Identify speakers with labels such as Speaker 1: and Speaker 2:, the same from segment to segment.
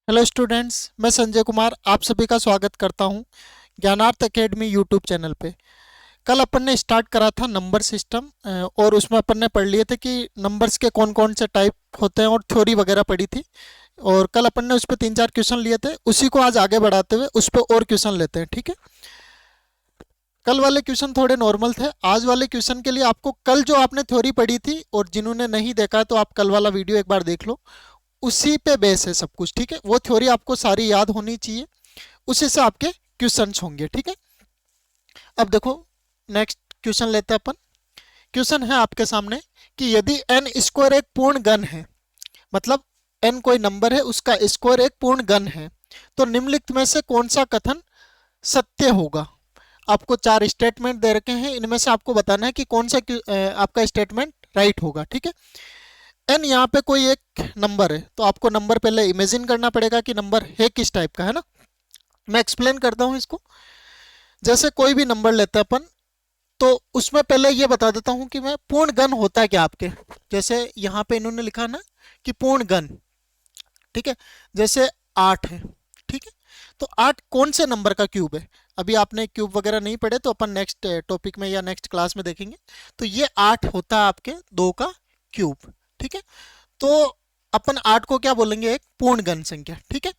Speaker 1: Hello students, मैं संजय कुमार आप सभी का स्वागत करता हूं ज्ञानार्थ एकेडमी यूट्यूब चैनल पे। कल अपन ने स्टार्ट करा था नंबर सिस्टम और उसमें अपन ने पढ़ लिए थे कि नंबर्स के कौन कौन से टाइप होते हैं और थ्योरी वगैरह पढ़ी थी। और कल अपन ने उस पर 3-4 क्वेश्चन लिए थे, उसी को आज आगे बढ़ाते हुए उस पर और क्वेश्चन लेते हैं, ठीक है। कल वाले क्वेश्चन थोड़े नॉर्मल थे। आज वाले क्वेश्चन के लिए आपको कल जो आपने थ्योरी पढ़ी थी, और जिन्होंने नहीं देखा है तो आप कल वाला वीडियो एक बार देख लो, उसी पे बेस है सब कुछ, ठीक है। वो थ्योरी आपको सारी याद होनी चाहिए, उसी से आपके क्वेश्चंस होंगे, ठीक है। अब देखो, नेक्स्ट क्वेश्चन लेते हैं अपन। क्वेश्चन है आपके सामने कि यदि एन स्क्वायर एक पूर्ण घन है, मतलब एन कोई नंबर है, उसका स्क्वायर एक पूर्ण घन है, तो निम्नलिखित में से कौन सा कथन सत्य होगा। आपको 4 स्टेटमेंट दे रखे हैं, इनमें से आपको बताना है कि कौन सा आपका स्टेटमेंट राइट होगा, ठीक है। एन यहाँ पे कोई एक नंबर है, तो आपको नंबर पहले इमेजिन करना पड़ेगा कि नंबर है किस टाइप का, है ना। मैं एक्सप्लेन करता हूँ इसको। जैसे कोई भी नंबर लेते हैं अपन, तो उसमें पहले ये बता देता हूँ कि मैं पूर्ण घन होता है क्या आपके। जैसे यहाँ पे इन्होंने लिखा ना कि पूर्ण घन, ठीक है। जैसे 8 है, ठीक है। तो 8 कौन से नंबर का क्यूब है। अभी आपने क्यूब वगैरह नहीं पढ़े तो अपन नेक्स्ट टॉपिक में या नेक्स्ट क्लास में देखेंगे। तो ये 8 होता है आपके 2 का क्यूब, ठीक है। तो अपन 8 को क्या बोलेंगे, एक पूर्ण घन संख्या, ठीक है।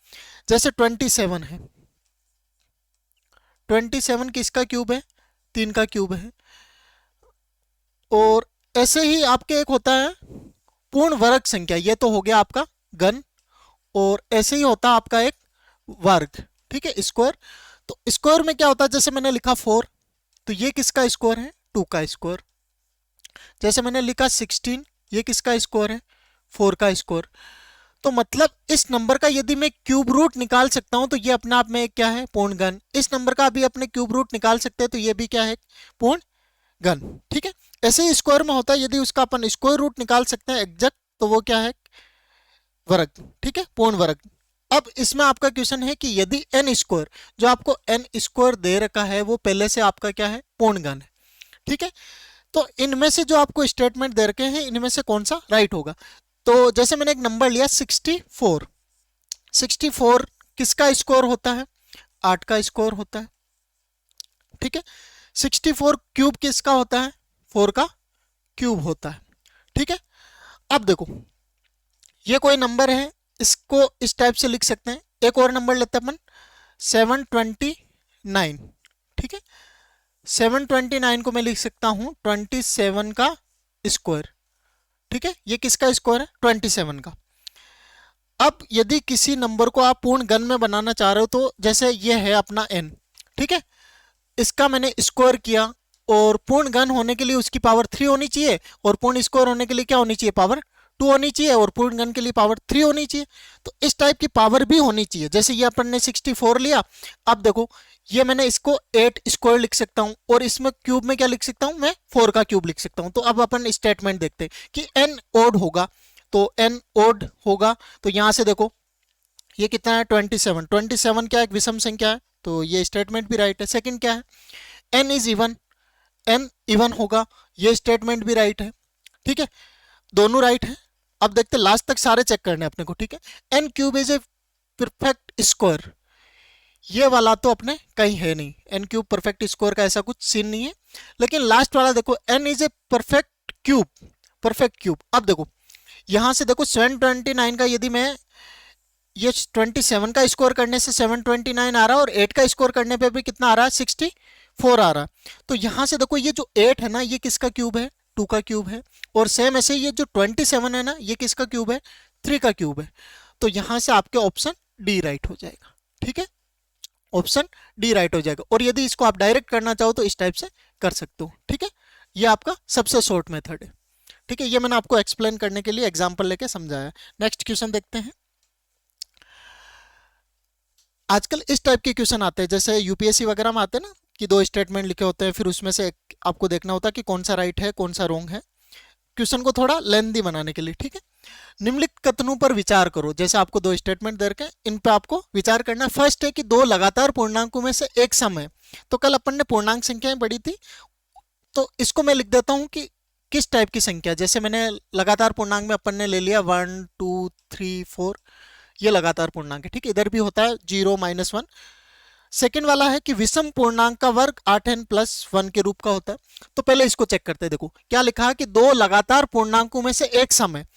Speaker 1: जैसे 27 है, 27 किसका क्यूब है, 3 का क्यूब है। और ऐसे ही आपके एक होता है पूर्ण वर्ग संख्या, ये तो हो गया आपका घन। और ऐसे ही होता है आपका एक वर्ग, ठीक है, स्क्वायर। तो स्क्वायर में क्या होता है, जैसे मैंने लिखा 4, तो ये किसका स्क्वायर है, 2 का स्क्वायर। जैसे मैंने लिखा 16, ये किसका स्क्वायर है, 4 का स्क्वायर। तो मतलब इस नंबर का यदि मैं क्यूब रूट निकाल सकता हूं तो ये अपने आप में एक क्या है, पूर्ण घन। इस नंबर का भी अपने क्यूब रूट निकाल सकते हैं तो ये भी क्या है, पूर्ण घन, ठीक है। ऐसे ही स्क्वायर में होता है, यदि उसका अपन स्क्वायर रूट निकाल सकते हैं एग्जैक्ट, तो वो क्या है, वर्ग, ठीक है, पूर्ण वर्ग। अब इसमें आपका क्वेश्चन है कि यदि एन स्क्वायर, जो आपको एन स्क्वायर दे रखा है, वो पहले से आपका क्या है, पूर्ण घन है, ठीक है। तो इनमें से जो आपको स्टेटमेंट दे रखे हैं, इनमें से कौन सा राइट होगा। तो जैसे मैंने एक नंबर लिया 64, 64 किसका स्कोर होता है, 8 का स्कोर होता है, ठीक है। 64 क्यूब किसका होता है, 4 का क्यूब होता है, ठीक है। अब देखो, ये कोई नंबर है, इसको इस टाइप से लिख सकते हैं। एक और नंबर लेते हैं अपन, 729, ठीक है। 729 को मैं लिख सकता हूं 27 का स्क्वायर, ठीक है। ये किसका स्क्वायर है, 27 का। अब यदि किसी नंबर को आप पूर्ण घन में बनाना चाह रहे हो, तो जैसे ये है अपना n, ठीक है। इसका मैंने स्क्वायर किया, और पूर्ण घन होने के लिए उसकी पावर 3 होनी चाहिए, और पूर्ण स्क्वायर होने के लिए क्या होनी चाहिए, पावर 2 होनी चाहिए, और पूर्ण घन के लिए पावर 3 होनी चाहिए। तो इस टाइप की पावर भी होनी चाहिए। जैसे ये अपन ने 64 लिया, अब देखो ये मैंने इसको 8 स्क्वायर लिख सकता हूं, और इसमें क्यूब में क्या लिख सकता हूं, मैं 4 का क्यूब लिख सकता हूं। तो अब अपन स्टेटमेंट देखते हैं कि n ओड होगा, तो n ओड होगा। तो यहां से देखो ये कितना है, 27, 27 क्या एक विषम संख्या है, तो ये स्टेटमेंट भी राइट है। सेकंड क्या है, n is even, n even होगा, ये स्टेटमेंट भी राइट है, ठीक है। दोनों राइट है। अब देखते लास्ट तक सारे चेक करने अपने को, ठीक है। n cube is a perfect square, ये वाला तो अपने कहीं है नहीं, n क्यूब परफेक्ट स्क्वायर का ऐसा कुछ सीन नहीं है। लेकिन लास्ट वाला देखो, n is a perfect cube, perfect cube. अब देखो यहां से देखो 729 का यदि मैं ये 27 का स्कोर करने से 729 आ रहा है, और 8 का स्कोर करने पे भी कितना आ रहा है, 64 आ रहा है। तो यहां से देखो ये जो 8 है ना, ये किसका क्यूब है, 2 का क्यूब है। और सेम ऐसे ये जो 27 है ना, ये किसका क्यूब है, 3 का क्यूब है। तो यहां से आपके ऑप्शन डी राइट हो जाएगा, ठीक है। ऑप्शन डी राइट हो जाएगा। और यदि इसको आप डायरेक्ट करना चाहो तो इस टाइप से कर सकते हो, ठीक है। ये आपका सबसे शॉर्ट मेथड है, ठीक है। ये मैंने आपको एक्सप्लेन करने के लिए एग्जांपल लेके समझाया। नेक्स्ट क्वेश्चन देखते हैं। आजकल इस टाइप के क्वेश्चन आते हैं, जैसे यूपीएससी वगैरह में आते हैं ना, कि 2 स्टेटमेंट लिखे होते हैं, फिर उसमें से एक आपको देखना होता है कि कौन सा राइट है कौन सा रॉन्ग है, क्वेश्चन को थोड़ा लेंथी बनाने के लिए, ठीक है। निम्नलिखित कथनों पर विचार करो। जैसे आपको 2 स्टेटमेंट दे रखे हैं, इन पे आपको विचार करना है। फर्स्ट है कि 2 लगातार पूर्णांकों में से एक सम है। तो कल अपन ने पूर्णांक संख्याएं पढ़ी थी, तो इसको मैं लिख देता हूं कि किस टाइप की संख्या। जैसे मैंने लगातार पूर्णांक में अपन ने ले लिया 1 2 3 4, ये लगातार पूर्णांक है, ठीक है। इधर भी होता है 0 -1। सेकेंड वाला है कि विषम पूर्णांक का वर्ग 8n+1 के रूप का होता है। तो पहले इसको चेक करते हैं। देखो क्या लिखा है कि दो लगातार पूर्णांकों में से एक सम है।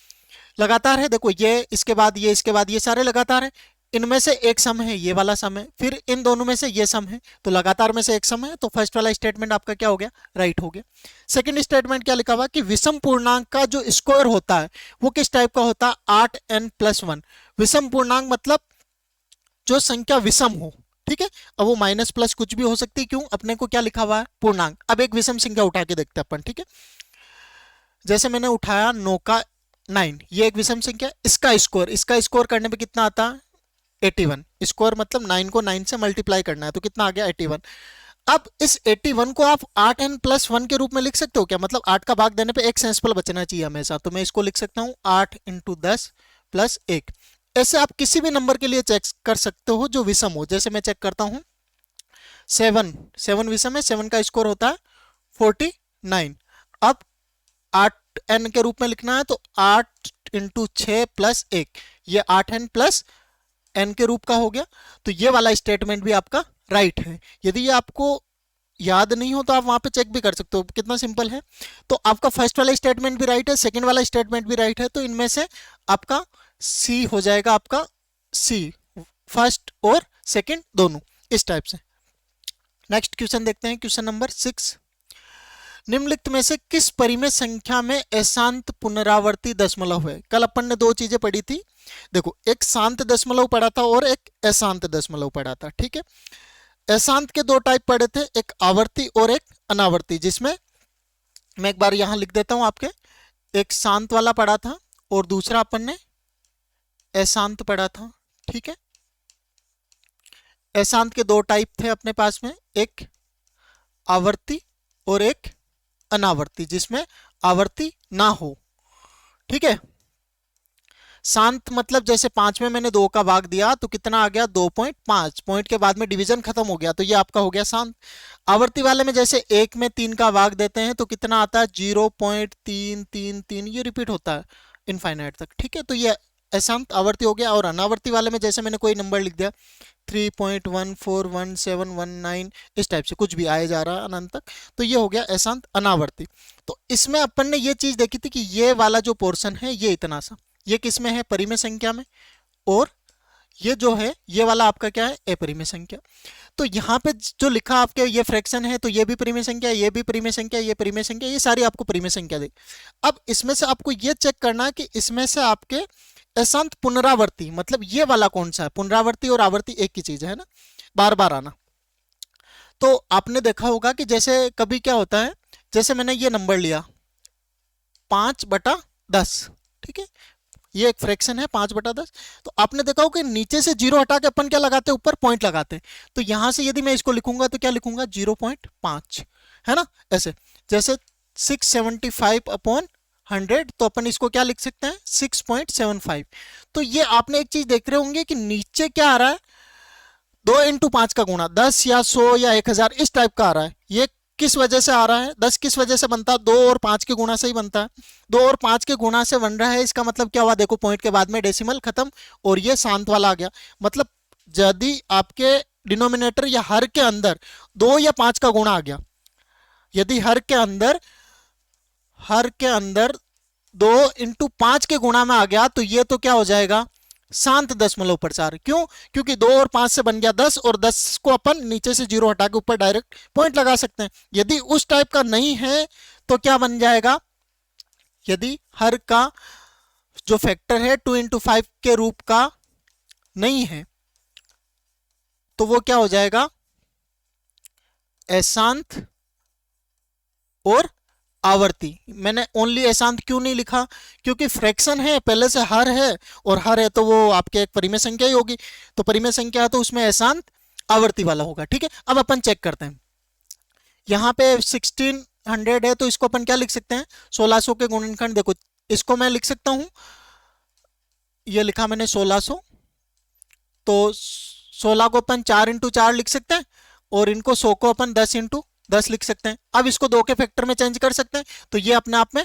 Speaker 1: लगातार है, देखो ये इसके बाद ये इसके बाद ये सारे लगातार है, इनमें से एक सम है, ये वाला सम है, फिर इन दोनों में से ये सम है, तो लगातार में से एक सम है। तो फर्स्ट वाला स्टेटमेंट आपका क्या हो गया, राइट हो गया। सेकंड स्टेटमेंट क्या लिखा हुआ कि विषम पूर्णांक का जो स्क्वायर होता है वो किस टाइप का होता है, 8n+1। विषम पूर्णांक मतलब जो संख्या विषम हो, ठीक है। अब वो माइनस प्लस कुछ भी हो सकती है, क्यों, अपने को क्या लिखा हुआ है, पूर्णांक। अब एक विषम संख्या उठा के देखते हैं अपन, ठीक है। जैसे मैंने उठाया 9 का 9, ये एक विषम संख्या, इसका स्कोर करने पे कितना आता है, 81। स्क्वायर मतलब 9 को 9 से मल्टीप्लाई करना है, तो कितना आ गया, 81। अब इस 81 को आप 8n+1 के रूप में लिख सकते हो क्या, मतलब 8 का भाग देने पे एक सेंसिबल बचना चाहिए हमेशा, तो मैं इसको लिख सकता हूँ 8 × 10 + 1। ऐसे आप किसी भी नंबर के लिए चेक कर सकते हो जो विषम हो। जैसे मैं चेक करता हूँ 7 विषम है, 7 का स्कोर होता है 49। अब 8n के रूप में लिखना है, तो 8 × 6 + 1, ये 8n+n के रूप का हो गया। तो ये वाला स्टेटमेंट भी आपका राइट है। यदि ये आपको याद नहीं हो तो आप वहां पे चेक भी कर सकते हो, कितना सिंपल है। तो आपका फर्स्ट वाला स्टेटमेंट भी राइट है, सेकंड वाला स्टेटमेंट भी राइट है, तो इनमें से आपका सी हो जाएगा, आपका सी, फर्स्ट और सेकंड दोनों, इस टाइप से। नेक्स्ट क्वेश्चन देखते हैं, क्वेश्चन नंबर 6। निम्नलिखित में से किस परिमेय संख्या में अशांत पुनरावर्ती दशमलव है। कल अपन ने दो चीजें पढ़ी थी, देखो एक शांत दशमलव पढ़ा था और एक अशांत दशमलव पढ़ा था, ठीक है। अशांत के दो टाइप पढ़े थे, एक आवर्ती और एक अनावर्ती, जिसमें मैं एक बार यहां लिख देता हूं आपके, एक शांत वाला पढ़ा था और दूसरा अपन ने अशांत पढ़ा था, ठीक है। अशांत के दो टाइप थे अपने पास में, एक आवर्ती और एक अनावर्ती, जिसमें आवर्ती ना हो, ठीक है। शांत मतलब जैसे 5 में मैंने 2 का भाग दिया तो कितना आ गया, 2.5, पॉइंट के बाद में डिवीजन खत्म हो गया, तो ये आपका हो गया शांत। आवर्ती वाले में जैसे 1 में 3 का भाग देते हैं तो कितना आता है, 0.333, ये रिपीट होता है इनफाइनाइट तक, ठीक है। तो ये अशांत आवर्ती हो गया। और अनावर्ती वाले में जैसे मैंने कोई नंबर लिख दिया 3.141719, इस टाइप से कुछ भी आया जा रहा है अनंत तक, तो ये हो गया अशांत अनावर्ती। तो इसमें अपन ने ये चीज देखी थी कि ये वाला जो पोर्शन है ये इतना सा, ये किस में है, परिमेय संख्या में, और ये जो है ये वाला आपका क्या है, अपरिमेय संख्या। तो यहाँ पे जो लिखा आपके ये फ्रैक्शन है, तो ये भी परिमेय संख्या, ये भी परिमेय संख्या, ये परिमेय संख्या, ये सारी आपको परिमेय संख्या दे। अब इसमें से आपको ये चेक करना है कि इसमें से आपके अशांत पुनरावर्ती मतलब ये वाला कौन सा है। पुनरावर्ती और आवर्ती एक ही चीज है ना, बार बार आना। तो आपने देखा होगा कि जैसे कभी क्या होता है, जैसे मैंने ये नंबर लिया 5/10, ठीक है, ये एक फ्रैक्शन है 5/10। तो आपने देखा होगा कि नीचे से 0 हटा के अपन क्या लगाते हैं, ऊपर पॉइंट लगाते हैं। तो यहां से यदि मैं इसको लिखूंगा तो क्या लिखूंगा, 0.5, है ना, ऐसे। जैसे 675/100, तो अपन इसको क्या लिख सकते हैं, 6.75। तो ये आपने एक चीज देख रहे होंगे कि नीचे क्या आ रहा है, 2 × 5 का गुणा, 10 या 100 या 1000 इस टाइप का आ रहा है। ये किस वजह से आ रहा है, 10 किस वजह से बनता है, 2 और 5 के गुणा से ही बनता है। 2 और 5 के गुणा से बन रहा है, इसका मतलब क्या हुआ, देखो पॉइंट के बाद में डेसिमल खत्म, और ये शांत वाला आ गया। मतलब यदि आपके डिनोमिनेटर या हर के अंदर 2 या 5 का गुणा आ गया, यदि हर के अंदर 2 × 5 के गुणा में आ गया, तो ये तो क्या हो जाएगा, शांत दशमलव प्रचार। क्यों, क्योंकि 2 और 5 से बन गया 10, और 10 को अपन नीचे से 0 हटा के ऊपर डायरेक्ट पॉइंट लगा सकते हैं। यदि उस टाइप का नहीं है तो क्या बन जाएगा, यदि हर का जो फैक्टर है 2 × 5 के रूप का नहीं है, तो वो क्या हो जाएगा, अशांत और आवर्ती। मैंने ओनली अशांत क्यों नहीं लिखा, क्योंकि फ्रैक्शन है, पहले से हर है, और हर है तो वो आपके एक परिमेय संख्या ही होगी, तो परिमेय संख्या है तो उसमें अशांत आवर्ती वाला होगा, ठीक है। अब अपन चेक करते हैं, यहाँ पे 1600 है तो इसको अपन क्या लिख सकते हैं, 1600 के गुणनखंड। देखो इसको मैं लिख सकता हूं, ये लिखा मैंने 1600, तो 16 को अपन 4 × 4 लिख सकते हैं, और इनको 100 को अपन 10 × 10 लिख सकते हैं। अब इसको 2 के फैक्टर में चेंज कर सकते हैं, तो ये अपने आप में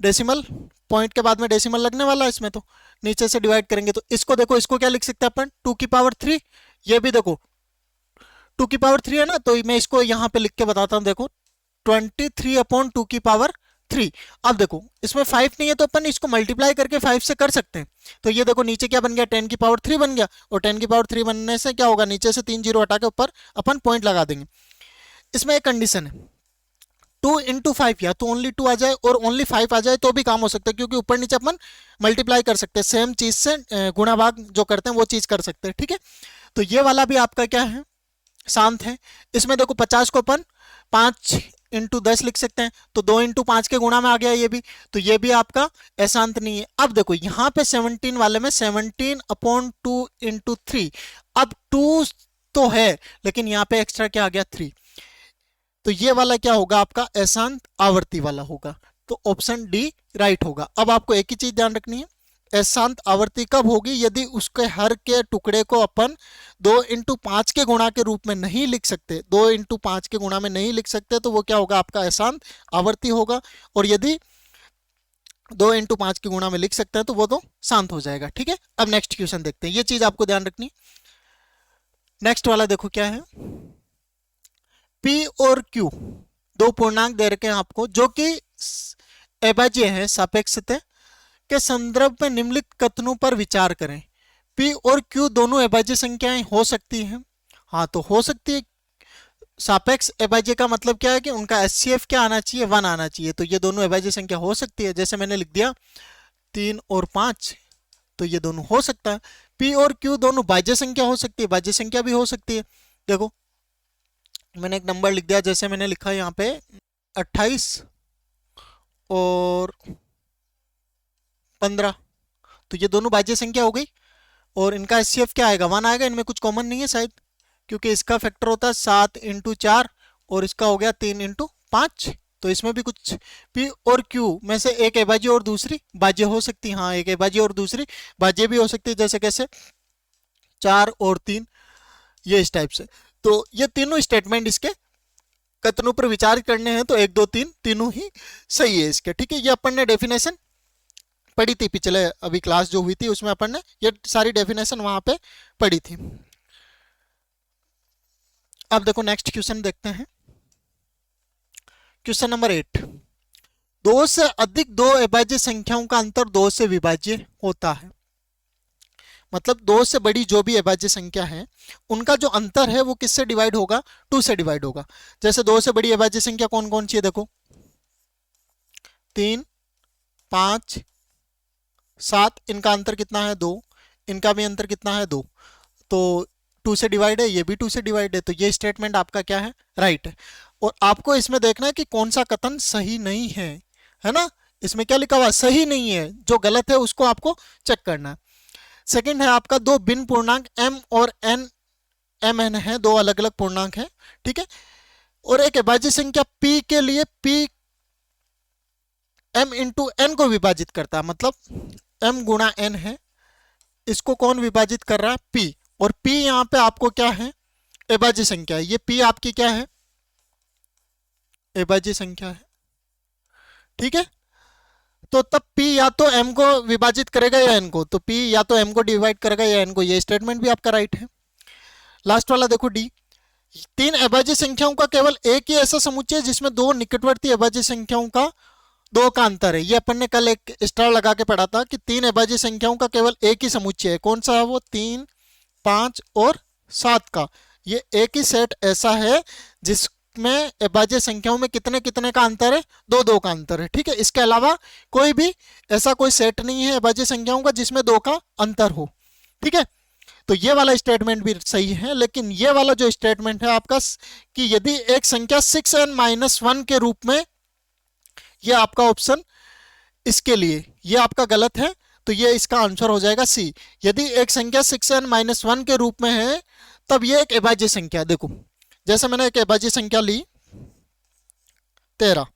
Speaker 1: डेसिमल पॉइंट के बाद में डेसिमल लगने वाला है इसमें, तो नीचे से डिवाइड करेंगे तो इसको देखो, इसको क्या लिख सकते हैं अपन, 2 की पावर 3। ये भी देखो 2 की पावर 3 है ना, तो मैं इसको यहाँ पे लिख के बताता हूँ, देखो 23/2 की पावर 3। अब देखो इसमें 5 नहीं है तो अपन इसको मल्टीप्लाई करके 5 से कर सकते हैं। तो ये देखो नीचे क्या बन गया, 10 की पावर 3 बन गया, और 10 की पावर 3 बनने से क्या होगा, नीचे से 3 जीरो हटा के ऊपर अपन पॉइंट लगा देंगे। इसमें एक कंडीशन है, 2 × 5 या तो ओनली 2 आ जाए और ओनली 5 आ जाए तो भी काम हो सकता है, क्योंकि ऊपर नीचे अपन मल्टीप्लाई कर सकते हैं, सेम चीज से गुणा भाग जो करते हैं वो चीज कर सकते हैं। ठीक है, तो ये वाला भी आपका क्या है, शांत है। इसमें देखो 50 को अपन 5 × 10 लिख सकते हैं, तो 2 × 5 के गुणा में आ गया ये भी, तो ये भी आपका अशांत नहीं है। अब देखो यहाँ पे 17 वाले में 17/2 × 3, अब 2 तो है लेकिन यहाँ पे एक्स्ट्रा क्या आ गया, 3, तो ये वाला क्या होगा आपका, अशांत आवर्ती वाला होगा, तो ऑप्शन डी राइट होगा। अब आपको एक ही चीज ध्यान रखनी है, अशांत आवर्ती कब होगी, यदि उसके हर के टुकड़े को अपन 2 × 5 के गुणा के रूप में नहीं लिख सकते, 2 × 5 के गुणा में नहीं लिख सकते, तो वो क्या होगा, आपका अशांत आवर्ती होगा। और यदि 2 × 5 के गुणा में लिख सकते हैं तो वो तो शांत हो जाएगा। ठीक है, अब नेक्स्ट क्वेश्चन देखते हैं, ये चीज आपको ध्यान रखनी। नेक्स्ट वाला देखो क्या है, P और Q दो पूर्णांक दे रखे हैं आपको जो कि अभाज्य है, सापेक्षता के संदर्भ में निम्नलिखित कथनों पर विचार करें। P और Q दोनों अभाज्य संख्याएं हो सकती हैं, हाँ तो हो सकती है। सापेक्ष अभाज्य का मतलब क्या है कि उनका HCF क्या आना चाहिए, 1 आना चाहिए, तो ये दोनों अभाज्य संख्या हो सकती है। जैसे मैंने लिख दिया 3 और 5, तो ये दोनों हो सकता है। P और Q दोनों भाज्य संख्या हो सकती है, भाज्य संख्या भी हो सकती है। देखो मैंने एक नंबर लिख दिया, जैसे मैंने लिखा यहाँ पे 28 और 15, तो ये दोनों भाज्य संख्या हो गई, और इनका HCF क्या आएगा, 1 आएगा। इनमें कुछ कॉमन नहीं है शायद, क्योंकि इसका फैक्टर होता है 7 × 4 और इसका हो गया 3 × 5, तो इसमें भी कुछ P और Q में से एक अभाज्य और दूसरी भाज्य हो सकती है। हाँ, एक अभाज्य और दूसरी भाज्य भी हो सकती है, जैसे कैसे 4 और 3, ये इस टाइप से। तो ये तीनों स्टेटमेंट इसके कथनों पर विचार करने हैं, तो 1 2 3 तीनों ही सही है इसके। ठीक है, ये अपन ने डेफिनेशन पढ़ी थी पिछले, अभी क्लास जो हुई थी उसमें अपन ने ये सारी डेफिनेशन वहां पे पढ़ी थी। अब देखो नेक्स्ट क्वेश्चन देखते हैं, क्वेश्चन नंबर 8। 2 से अधिक दो अभाज्य संख्याओं का अंतर 2 से विभाज्य होता है, मतलब 2 से बड़ी जो भी अभाज्य संख्या है उनका जो अंतर है वो किससे डिवाइड होगा, 2 से डिवाइड होगा। जैसे 2 से बड़ी अभाज्य संख्या कौन कौन सी है, देखो 3 5 7, इनका अंतर कितना है, 2, इनका भी अंतर कितना है, 2, तो 2 से डिवाइड है, ये भी 2 से डिवाइड है, तो ये स्टेटमेंट आपका क्या है, राइट है। और आपको इसमें देखना है कि कौन सा कथन सही नहीं है ना, इसमें क्या लिखा हुआ, सही नहीं है, जो गलत है उसको आपको चेक करना है। सेकंड है आपका, दो भिन्न पूर्णांक m और n mn है, दो अलग अलग पूर्णांक है, ठीक है, और एक अभाज्य संख्या p के लिए p m × n को विभाजित करता है, मतलब m × n है, इसको कौन विभाजित कर रहा है, p, और p यहां पे आपको क्या है, अभाज्य संख्या है, ये p आपकी क्या है, अभाज्य संख्या है। ठीक है, तो तब p या तो m को विभाजित करेगा या n को, तो p या तो m को डिवाइड करेगा या n को, ये स्टेटमेंट भी आपका राइट है। लास्ट वाला देखो d, 3 अभाज्य संख्याओं का केवल एक ही ऐसा समुच्चय जिसमें दो निकटवर्ती अभाज्य संख्याओं का 2 का अंतर है। ये अपन ने कल एक स्टार लगा के पढ़ा था कि 3 अभाज्य संख्याओं का केवल एक ही समुच्चय है, कौन सा है वो, 3 5 और 7 का। ये एक ही सेट ऐसा है जिसमें अभाज्य संख्याओं में कितने कितने का अंतर है, 2 2 का अंतर है। ठीक है, इसके अलावा कोई भी ऐसा कोई सेट नहीं है अभाज्य संख्याओं का जिसमें 2 का अंतर हो। ठीक है, तो ये वाला स्टेटमेंट भी सही है, लेकिन ये वाला जो स्टेटमेंट है आपका कि यदि एक संख्या 6n-1 के रूप में, ये आपका ऑप्शन इसके लिए ये आपका गलत है, तो ये इसका आंसर हो जाएगा सी। यदि एक संख्या 6n-1 के रूप में है तब ये एक अभाज्य संख्या, देखो जैसे मैंने एक अभाज्य संख्या ली 13,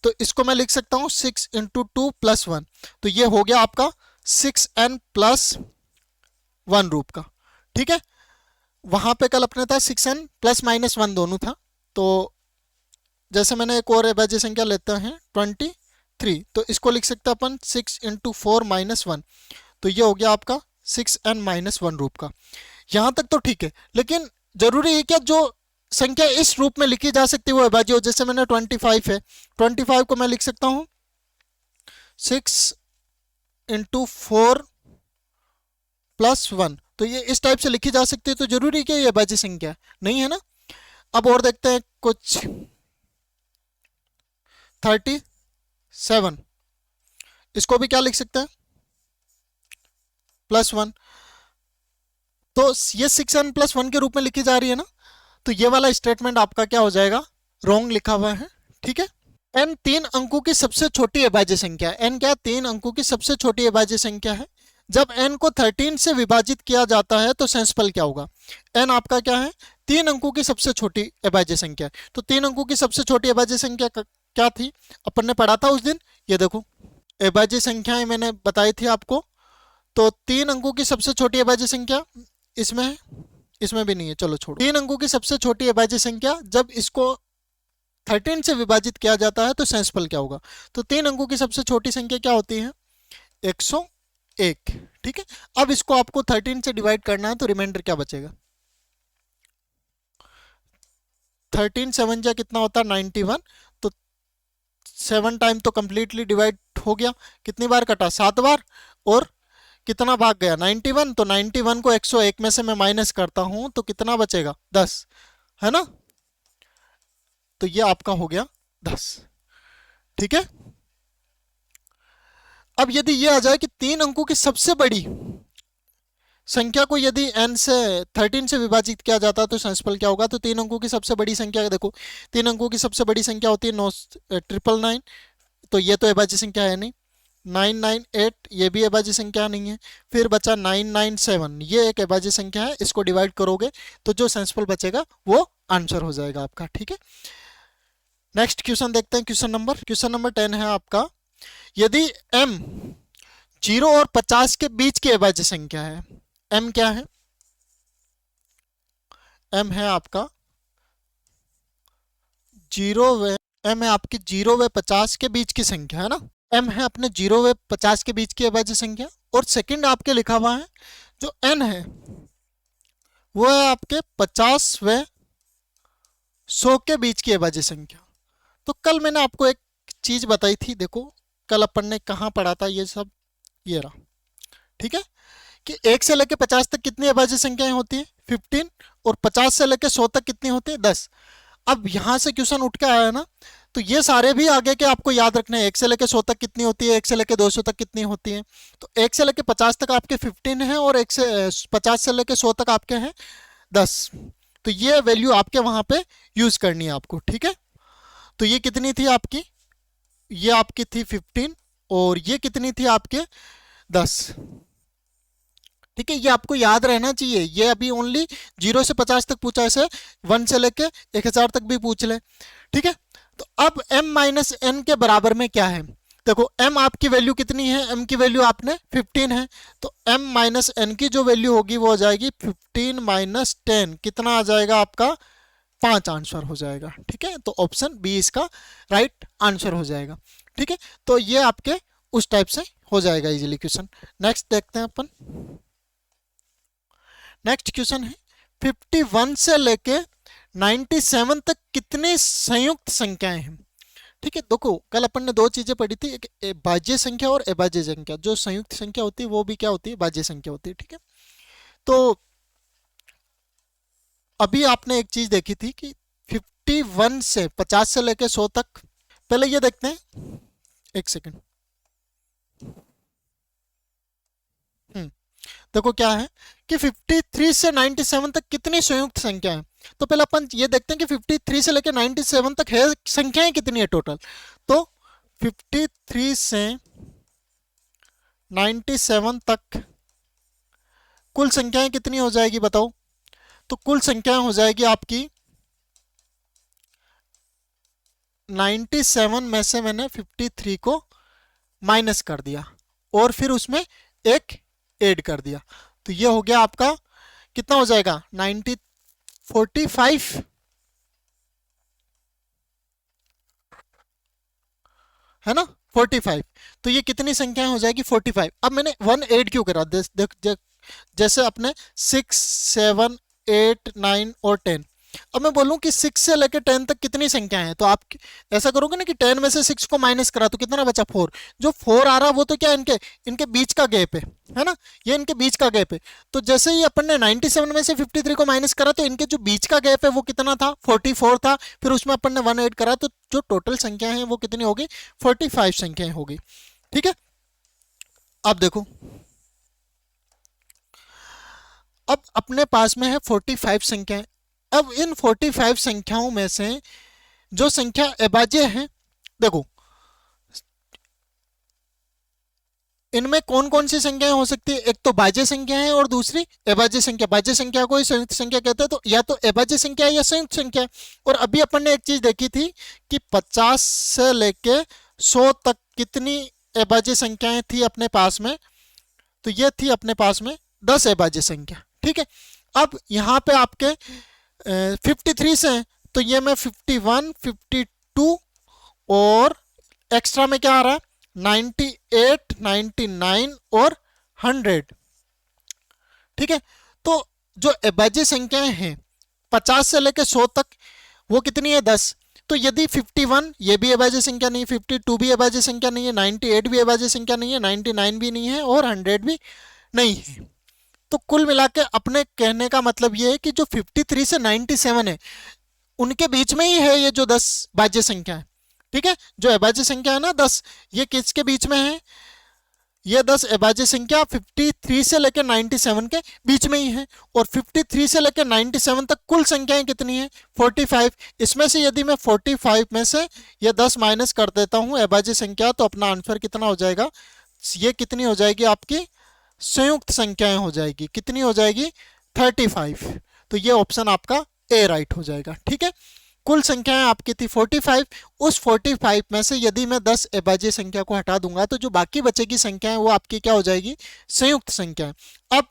Speaker 1: तो इसको मैं लिख सकता हूं 6 × 2 + 1, तो ये हो गया आपका 6n + 1 रूप का। ठीक है, वहां पे कल अपने था 6n + -1 दोनों था, तो जैसे मैंने एक और अभाज्य संख्या लेते हैं 20, 3, तो इसको लिख सकते हैं अपन 6 इंटू 4 माइनस 1, तो ये हो गया आपका 6n-1 रूप का। यहां तक तो ठीक है, लेकिन जरूरी है क्या जो संख्या इस रूप में लिखी जा सकती है वो अभाज्य हो। जैसे मैंने 25 है, 25 को मैं लिख सकता हूं 6 इंटू 4 प्लस 1, तो ये इस टाइप से लिखी जा सकती है। तो जरूरी है क्या ये अभाज्य संख्या नहीं है ना। अब और देखते हैं कुछ 37, इसको भी क्या लिख सकते हैं +1, तो ये 6n+1 के रूप में लिखी जा रही है ना, तो ये वाला स्टेटमेंट आपका क्या हो जाएगा, रॉन्ग लिखा हुआ है। ठीक है, n 3 अंकों की सबसे छोटी अभाज्य संख्या है। n क्या 3 अंकों की सबसे छोटी अभाज्य संख्या है। जब n को 13 से विभाजित किया जाता है तो सेंसफल क्या होगा। n आपका क्या है, 3 अंकों की सबसे छोटी अभाज्य संख्या है। तो 3 अंकों की सबसे छोटी अभाज्य संख्या क्या थी, अपन ने पढ़ा था उस दिन, ये देखो अभाज्य संख्याएं मैंने बताई थी आपको। तो 3 अंकों की सबसे छोटी अभाज्य संख्या इसमें है, इसमें भी नहीं है, चलो छोड़ो। 3 अंकों की सबसे छोटी अभाज्य संख्या जब इसको 13 से विभाजित किया जाता है तो सेंसफल क्या होगा। तो 3 अंकों की सबसे छोटी संख्या क्या होती है, 101। ठीक है, अब इसको आपको 13 से डिवाइड करना है तो रिमाइंडर क्या बचेगा, 13 7 जा कितना होता है 91, तो 7 टाइम तो कंप्लीटली डिवाइड हो गया, कितनी बार कटा 7 बार, और कितना भाग गया 91, तो 91 को 101 में से मैं माइनस करता हूं तो कितना बचेगा 10, है ना, तो ये आपका हो गया 10। ठीक है, अब यदि ये आ जाए कि 3 अंकों की सबसे बड़ी संख्या को यदि n से 13 से विभाजित किया जाता है तो सेंसफल क्या होगा। तो 3 अंकों की सबसे बड़ी संख्या देखो, 3 अंकों की सबसे बड़ी संख्या होती है 999, तो ये तो अभाज्य संख्या है नहीं। 998 ये भी अभाज्य संख्या नहीं है। फिर बचा 997, ये एक अभाज्य संख्या है, इसको डिवाइड करोगे तो जो सेंसफल बचेगा वो आंसर हो जाएगा आपका। ठीक है, नेक्स्ट क्वेश्चन देखते हैं। क्वेश्चन नंबर 10 है आपका, यदि m 0 और 50 के बीच की अभाज्य संख्या है। m क्या है, m है आपका 0 व m है आपकी 0 व 50 के बीच की संख्या है ना। m है अपने 0 व 50 के बीच की अभाज्य संख्या, और सेकंड आपके लिखा हुआ है जो n है वो है आपके 50 व 100 के बीच की अभाज्य संख्या। तो कल मैंने आपको एक चीज बताई थी, देखो कल अपन ने कहाँ पढ़ा था ये सब, ये रहा। ठीक है, कि 1 से लेकर 50 तक कितनी अभाज्य संख्याएं होती है 15, और 50 से लेकर 100 तक कितनी होती है 10। अब यहां से क्वेश्चन उठ के आया है ना, तो ये सारे भी आगे के आपको याद रखने हैं। 1 से लेकर 100 तक कितनी होती है, 1 से लेकर 200 तक कितनी होती है। तो 1 से लेकर 50 तक आपके 15 है, और 1 से 50 से लेकर 100 तक आपके हैं 10। तो ये वैल्यू आपके वहां पे यूज करनी है आपको। ठीक है, तो ये कितनी थी आपकी, ये आपकी थी 15, और ये कितनी थी आपके 10। ठीक है, ये आपको याद रहना चाहिए। ये अभी ओनली 0 से 50 तक पूछा, ऐसे 1 से लेके 1000 तक भी पूछ ले। ठीक है, तो अब m माइनस n के बराबर में क्या है, देखो m आपकी वैल्यू कितनी है, m की वैल्यू आपने 15 है, तो m माइनस n की जो वैल्यू होगी वो हो जाएगी 15 माइनस 10, कितना आ जाएगा आपका 5 आंसर हो जाएगा। ठीक है, तो ऑप्शन बी इसका राइट आंसर हो जाएगा। ठीक है, तो ये आपके उस टाइप से हो जाएगा इजीली क्वेश्चन। नेक्स्ट देखते हैं अपन। नेक्स्ट क्वेश्चन है 51 से लेके 97 तक कितने संयुक्त संख्याएं हैं। ठीक है, देखो कल अपन ने दो चीजें पढ़ी थी, एक भाज्य संख्या और अभाज्य संख्या। जो संयुक्त संख्या होती है वो भी क्या होती है, भाज्य संख्या होती है। ठीक है, तो अभी आपने एक चीज देखी थी कि 51 से 50 से लेके 100 तक, पहले ये देखते हैं, एक सेकंड। देखो क्या है कि 53 से 97 तक कितनी संयुक्त संख्या है। तो पहले अपन ये देखते हैं कि 53 से लेकर 97 तक है संख्याएं कितनी है टोटल। तो 53 से 97 तक कुल संख्याएं कितनी हो जाएगी बताओ। तो कुल संख्याएं हो जाएगी आपकी 97 में से मैंने 53 को माइनस कर दिया और फिर उसमें एक ऐड कर दिया, तो ये हो गया आपका कितना हो जाएगा 45 है ना। 45। तो ये कितनी संख्याएं हो जाएगी 45। अब मैंने 1 ऐड क्यों करा, जैसे अपने 6 7 8 9 और 10। अब मैं बोलूं कि 6 से लेकर 10 तक कितनी संख्याएं हैं, तो आप ऐसा करोगे ना कि 10 में से 6 को माइनस करा तो कितना बचा 4। जो 4 आ रहा वो तो क्या इनके इनके बीच का गैप है ना, ये इनके बीच का गैप है। तो जैसे ही अपन ने 97 में से 53 को माइनस करा तो इनके जो बीच का गैप है वो कितना था 44 था, फिर उसमें अपन ने 1 ऐड करा तो जो टोटल संख्या है वो कितनी होगी 45 संख्याएं होगी। ठीक है, अब देखो, अब अपने पास में है 45 संख्याएं। अब इन 45 संख्याओं में से जो संख्या अभाज्य है, देखो इनमें कौन कौन सी संख्याएं हो सकती है, एक तो भाज्य संख्या है और दूसरी अभाज्य संख्या। भाज्य संख्या को ही संयुक्त संख्या कहते हैं, तो या तो अभाज्य संख्या है या संयुक्त संख्या है। और अभी अपन ने एक चीज देखी थी कि 50 से लेके 100 तक कितनी अभाज्य संख्याएं थी अपने पास में, तो ये थी अपने पास में 10 अभाज्य संख्या। ठीक है, अब यहाँ पे आपके 53 से हैं, तो ये मैं 51 52 और एक्स्ट्रा में क्या आ रहा है 98 99 और 100। ठीक है, तो जो अभाज्य संख्याएं हैं 50 से लेकर 100 तक वो कितनी है 10। तो यदि 51 ये भी अभाज्य संख्या नहीं, 52 भी अभाज्य संख्या नहीं है, 98 भी अभाज्य संख्या नहीं है, 99 भी नहीं है और 100 भी नहीं है, तो कुल मिला के अपने कहने का मतलब ये है कि जो 53 से 97 है उनके बीच में ही है ये जो 10 भाज्य संख्या है। ठीक है, जो अभाज्य संख्या है ना 10, ये किसके बीच में है, ये 10 अभाज्य संख्या 53 से लेकर 97 के बीच में ही है। और 53 से लेकर 97 तक कुल संख्याएं कितनी है 45। इसमें से यदि मैं 45 में से ये 10 माइनस कर देता हूं अभाज्य संख्या, तो अपना आंसर कितना हो जाएगा, ये कितनी हो जाएगी आपकी संयुक्त संख्याएं हो जाएगी, कितनी हो जाएगी 35। तो ये ऑप्शन आपका ए राइट हो जाएगा। ठीक है, कुल संख्याएं आपकी थी 45, उस 45 में से यदि मैं 10 अभाज्य संख्या को हटा दूंगा तो जो बाकी बचेगी संख्या है वो आपकी क्या हो जाएगी संयुक्त संख्या। अब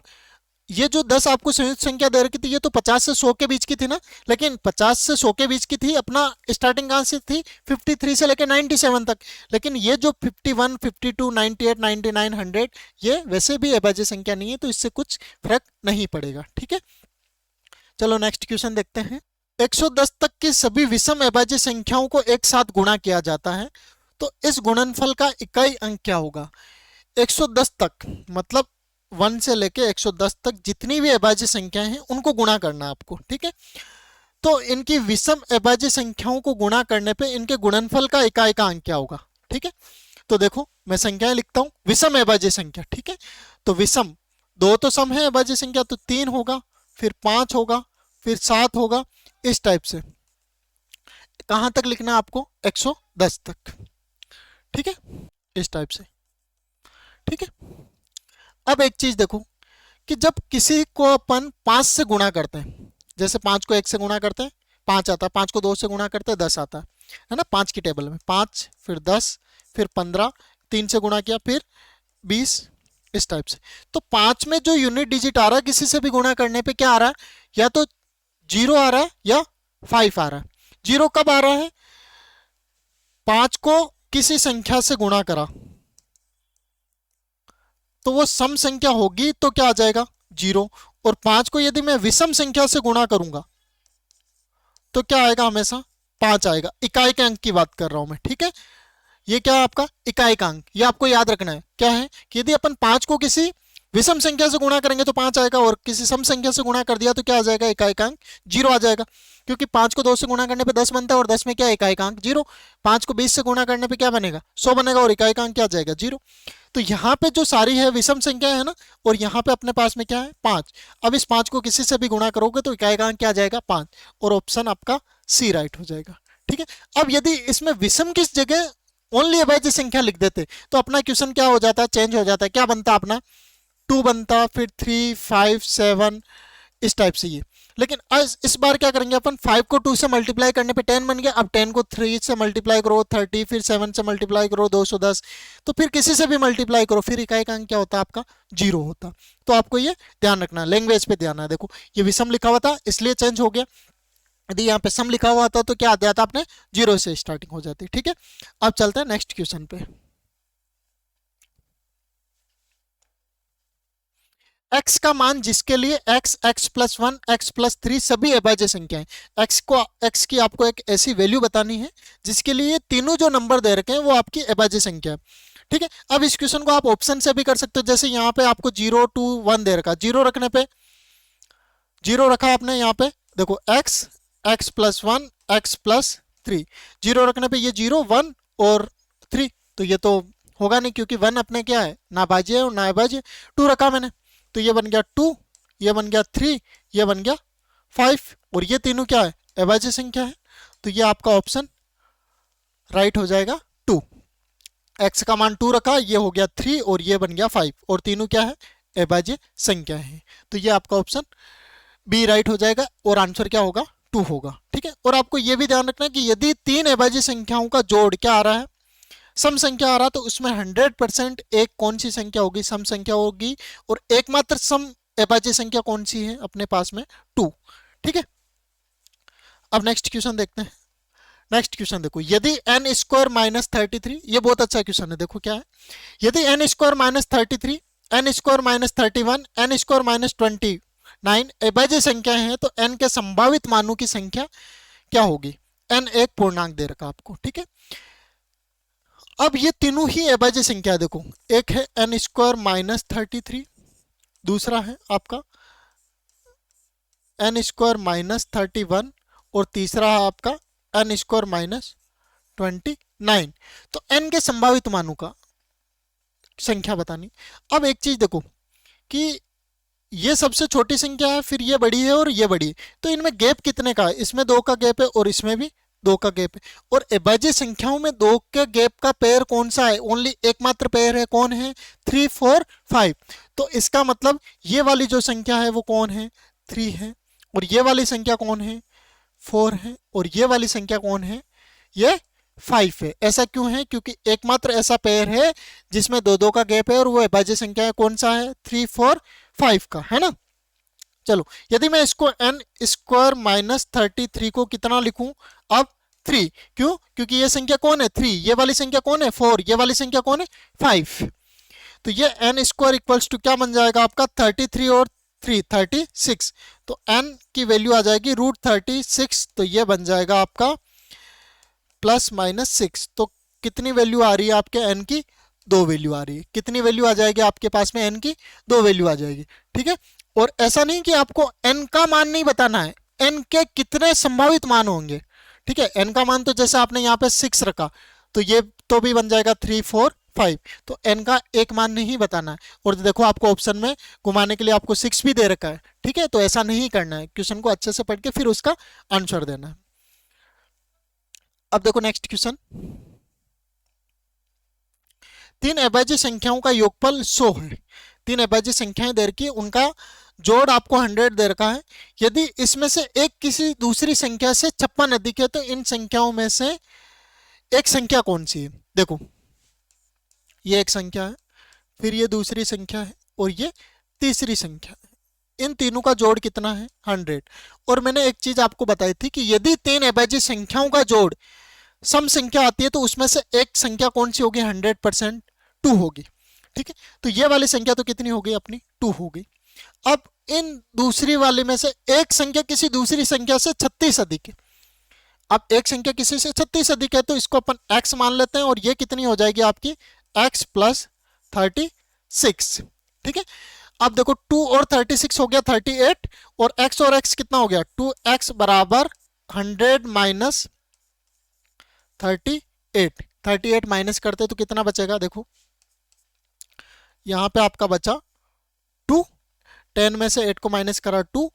Speaker 1: ये जो 10 आपको संयुक्त संख्या दे रखी थी ये तो 50 से 100 के बीच की थी ना, लेकिन 50 से 100 के बीच की थी, अपना स्टार्टिंग कहां से थी 53 से लेकर 97 तक। लेकिन ये जो 51 52 98 99 100 ये वैसे भी अभाज्य संख्या नहीं है, तो इससे कुछ फर्क नहीं पड़ेगा। ठीक है, चलो नेक्स्ट क्वेश्चन देखते हैं। 110 तक की सभी विषम अभाज्य संख्याओं को एक साथ गुणा किया जाता है, तो इस गुणनफल का इकाई अंक क्या होगा। 110 तक मतलब 1 से लेके 110 तक जितनी भी अभाज्य संख्याएं हैं उनको गुणा करना है आपको। ठीक है, तो इनकी विषम अभाज्य संख्याओं को गुणा करने पे इनके गुणनफल का इकाई का अंक क्या होगा। ठीक है, तो देखो मैं संख्याएं लिखता हूं, विषम अभाज्य संख्या। ठीक है, तो विषम दो तो सम है अभाज्य संख्या, तो 3 होगा, फिर 5 होगा, फिर 7 होगा, इस टाइप से। कहां तक लिखना है आपको 110 तक। ठीक है, इस टाइप से। ठीक है, अब एक चीज देखो कि जब किसी को अपन 5 से गुणा करते हैं, जैसे 5 को 1 से गुणा करते हैं 5 आता है, 5 को 2 से गुणा करते हैं 10 आता है ना, 5 की टेबल में 5 फिर 10 फिर 15, 3 से गुणा किया फिर 20, इस टाइप से। तो 5 में जो यूनिट डिजिट आ रहा है किसी से भी गुणा करने पे क्या आ रहा है, या तो 0 आ रहा है या 5 आ रहा है। 0 कब आ रहा है, 5 को किसी संख्या से गुणा करा तो वो सम संख्या होगी, तो क्या आ जाएगा 0। और 5 को यदि मैं विषम संख्या से गुणा करूंगा तो क्या आएगा, हमेशा 5 आएगा। इकाई के अंक की बात कर रहा हूं मैं। ठीक है, ये क्या है आपका इकाई का अंक, ये आपको याद रखना है। क्या है कि यदि अपन 5 को किसी विषम संख्या से गुणा करेंगे तो 5 आएगा, और किसी सम संख्या से गुणा कर दिया तो क्या आ जाएगा इकाई का अंक 0 आ जाएगा। क्योंकि 5 को 2 से गुणा करने पे 10 बनता है और 10 में क्या इकाई का अंक 0। 5 को 20 से गुणा करने पे क्या बनेगा 100 बनेगा और इकाई का अंक क्या आ जाएगा 0। तो यहाँ पे जो सारी है विषम संख्या है ना, और यहाँ पे अपने पास में क्या है 5। अब इस 5 को किसी से भी गुणा करोगे तो इकाई का अंक क्या आ जाएगा 5, और ऑप्शन आपका सी राइट हो जाएगा। ठीक है, अब यदि इसमें विषम किस जगह ओनली अभाज्य संख्या लिख देते तो अपना क्वेश्चन क्या हो जाता है, चेंज हो जाता है। क्या बनता अपना 2 बनता, फिर 3 5 7, इस टाइप से ये। लेकिन आज इस बार क्या करेंगे अपन, 5 को 2 से मल्टीप्लाई करने पे 10 बन गया। अब 10 को 3 से मल्टीप्लाई करो 30, फिर 7 से मल्टीप्लाई करो 210, तो फिर किसी से भी मल्टीप्लाई करो, फिर इकाई का अंक क्या होता है आपका 0 होता। तो आपको ये ध्यान रखना, लैंग्वेज पे ध्यान है। देखो ये विषम लिखा हुआ था इसलिए चेंज हो गया, यदि यहाँ पे सम लिखा हुआ था तो क्या आ जाता अपने 0 से स्टार्टिंग हो जाती। ठीक है, अब चलते हैं नेक्स्ट क्वेश्चन पे। x का मान जिसके लिए x, x+1, x+3 सभी अभाज्य संख्या है। x की आपको एक ऐसी वैल्यू बतानी है जिसके लिए तीनों जो नंबर दे रखे हैं वो आपकी अभाज्य संख्या है। ठीक है, अब इस क्वेश्चन को आप ऑप्शन से भी कर सकते हो। जैसे यहाँ पे आपको 0 2 1 दे रखा, 0 रखने पे 0 रखा आपने यहाँ पे, देखो x, x+1, x+3, 0 रखने पे ये 0 1 और 3, तो ये तो होगा नहीं क्योंकि 1 अपने क्या है, ना भाज्य है और ना अभाज्य। 2 रखा मैंने तो ये बन गया 2, ये बन गया 3, ये बन गया 5, और ये तीनों क्या है, अभाज्य संख्या है। तो ये आपका ऑप्शन राइट हो जाएगा 2। x का मान 2 रखा, ये हो गया 3 और ये बन गया 5, और तीनों क्या है, अभाज्य संख्या है। तो ये आपका ऑप्शन बी राइट हो जाएगा और आंसर क्या होगा, 2 होगा। ठीक है, और आपको ये भी ध्यान रखना है कि यदि तीन अभाज्य संख्याओं का जोड़ क्या आ रहा है, सम संख्या आ रहा, तो उसमें 100% एक कौन सी संख्या होगी, सम संख्या होगी, और एकमात्र सम अभाज्य संख्या कौन सी है अपने पास में, 2। ठीक है, अब नेक्स्ट क्वेश्चन देखते हैं। नेक्स्ट क्वेश्चन देखो, यदि n स्क्वायर माइनस 33, ये बहुत अच्छा क्वेश्चन है, देखो क्या है, यदि n square minus 33, n square minus 31, n square minus 29 अभाज्य संख्या है, तो n के संभावित मानों की संख्या क्या होगी। n एक पूर्णांक दे रखा आपको। ठीक है, अब ये तीनों ही अभाज्य संख्या, देखो एक है n स्क्वायर माइनस 33, दूसरा है आपका n स्क्वायर माइनस 31, और तीसरा है आपका n स्क्वायर माइनस 29। तो n के संभावित मानों का संख्या बतानी। अब एक चीज देखो कि ये सबसे छोटी संख्या है, फिर ये बड़ी है और ये बड़ी है, तो इनमें गैप कितने का है, इसमें 2 का गैप है और इसमें भी 2 का गैप है, और अभाज्य संख्याओं में 2 के गैप का पेयर कौन सा है, ओनली एकमात्र पेयर है, कौन है, 3 4 5। तो इसका मतलब ये वाली जो संख्या है वो कौन है, 3 है, और ये वाली संख्या कौन है, 4 है, और ये वाली संख्या कौन है, ये 5 है। ऐसा क्यों है, क्योंकि एकमात्र ऐसा पेयर है जिसमें 2 2 का गैप है, और वो अभाज्य संख्या है कौन सा है, 3 4 5 का, है ना। चलो, यदि मैं इसको n स्क्वायर माइनस 33 को कितना लिखूं, अब 3, क्यों, क्योंकि ये संख्या कौन है, 3, ये वाली संख्या कौन है, 4, ये वाली संख्या कौन है, 5। तो ये n स्क्वायर इक्वल्स टू क्या बन जाएगा आपका, 33 और 3 36, तो n की वैल्यू आ जाएगी √36, तो ये बन जाएगा आपका +-6। तो कितनी वैल्यू आ रही है आपके n की, 2 वैल्यू आ रही है। कितनी वैल्यू आ जाएगी आपके पास में, n की 2 वैल्यू आ जाएगी। ठीक है, और ऐसा नहीं कि आपको n का मान नहीं बताना है, n के कितने संभावित मान होंगे। ठीक है, n का मान तो जैसे आपने यहाँ पे 6 रखा, तो ये तो भी बन जाएगा 3 4 5, तो n का एक मान नहीं बताना है। और देखो आपको ऑप्शन में घुमाने के लिए आपको 6 भी दे रखा है। ठीक है, तो ऐसा नहीं करना है, क्वेश्चन को अच्छे से पढ़ के फिर उसका आंसर देना है। अब देखो नेक्स्ट क्वेश्चन, तीन अभाज्य संख्याओं का योगफल 100 है। तीन अभाज्य संख्याएं दे रखी है, उनका जोड़ आपको 100 दे रखा है। यदि इसमें से एक किसी दूसरी संख्या से 56 अधिक है, तो इन संख्याओं में से एक संख्या कौन सी है। देखो ये एक संख्या है, फिर ये दूसरी संख्या है, और ये तीसरी संख्या है। इन तीनों का जोड़ कितना है, 100। और मैंने एक चीज आपको बताई थी कि यदि तीन अभाज्य संख्याओं का जोड़ सम संख्या आती है, तो उसमें से एक संख्या कौन सी होगी, 100% 2 होगी। ठीक है, तो ये वाली संख्या तो कितनी होगी अपनी, 2 होगी। अब इन दूसरी वाले में से एक संख्या किसी दूसरी संख्या से 36 अधिक है। अब एक संख्या किसी से 36 अधिक है, तो इसको अपन x मान लेते हैं, और ये कितनी हो जाएगी आपकी, x + 36। ठीक है, अब देखो 2 और 36 हो गया 38, और x और x कितना हो गया, 2x बराबर 100 माइनस 38। 38 माइनस करते तो कितना बचेगा, देखो यहाँ पे आपका बचा 2, 10 में से 8 को माइनस करा 2,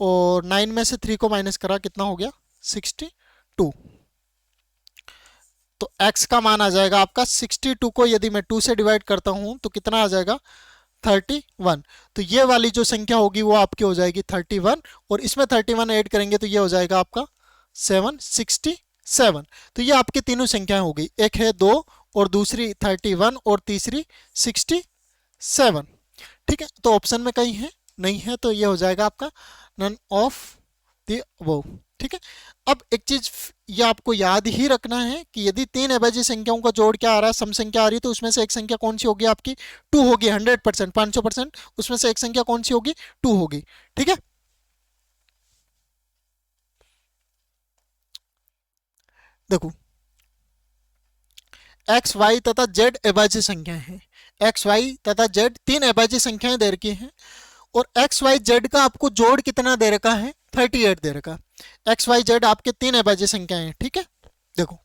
Speaker 1: और 9 में से 3 को माइनस करा, कितना हो गया, 62। तो x का मान आ जाएगा आपका 62 को यदि मैं 2 से डिवाइड करता हूं तो कितना आ जाएगा, 31। तो ये वाली जो संख्या होगी वो आपकी हो जाएगी 31, और इसमें 31 ऐड करेंगे तो ये हो जाएगा आपका 767। तो ये आपकी तीनों संख्याएं हो गई, एक है 2, और दूसरी 31, और तीसरी 67। ठीक है, तो ऑप्शन में कहीं है नहीं है, तो ये हो जाएगा आपका नन ऑफ दी वो। ठीक है, अब एक चीज ये आपको याद ही रखना है कि यदि तीन अभाज्य संख्याओं का जोड़ क्या आ रहा है, सम संख्या आ रही है, तो उसमें से एक संख्या कौन सी होगी आपकी, 2 होगी। 100%, 500%, उसमें से एक संख्या कौन सी होगी, 2 होगी। ठीक है, देखो एक्स वाई तथा जेड अभाज्य संख्याएं हैं। एक्स वाई तथा जेड तीन अभाज्य संख्याएं दे रखी हैं, और एक्स वाई जेड का आपको जोड़ कितना दे रखा है, 38 दे रखा। एक्स वाई जेड आपके तीन अभाज्य संख्याएं हैं। ठीक है, देखो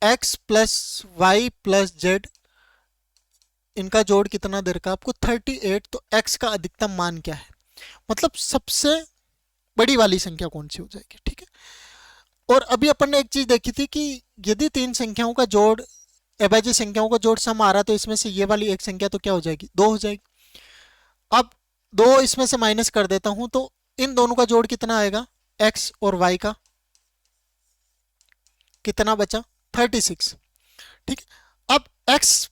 Speaker 1: x plus y plus z, इनका जोड़ कितना दे रखा है आपको, 38। तो एक्स का अधिकतम मान क्या है, मतलब सबसे बड़ी वाली संख्या कौन सी हो जाएगी। ठीक है, और अभी अपन ने एक चीज देखी थी कि यदि तीन संख्याओं का जोड़, अभाज्य संख्याओं का जोड़ सम आ रहा, तो इसमें से ये वाली एक संख्या तो क्या हो जाएगी, 2 हो जाएगी। अब 2 इसमें से माइनस कर देता हूं, तो इन दोनों का जोड़ कितना आएगा, एक्स और वाई का कितना बचा, 36। ठीक है, अब एक्स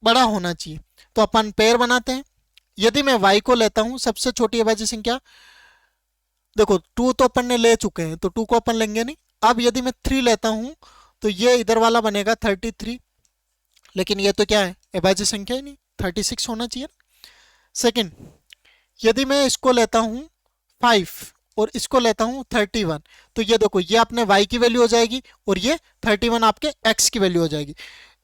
Speaker 1: बड़ा होना चाहिए, तो अपन पेयर बनाते हैं। यदि मैं y को लेता हूं सबसे छोटी अभाज्य संख्या, देखो 2 तो अपन ने ले चुके हैं, तो 2 को अपन लेंगे नहीं। अब यदि मैं 3 लेता हूं, तो ये इधर वाला बनेगा 33, लेकिन ये तो क्या है, अभाज्य संख्या ही नहीं, 36 होना चाहिए। सेकंड, यदि मैं इसको लेता हूं 5 और इसको लेता हूं 31, तो ये देखो ये अपने y की वैल्यू हो जाएगी, और ये 31 आपके x की वैल्यू हो जाएगी।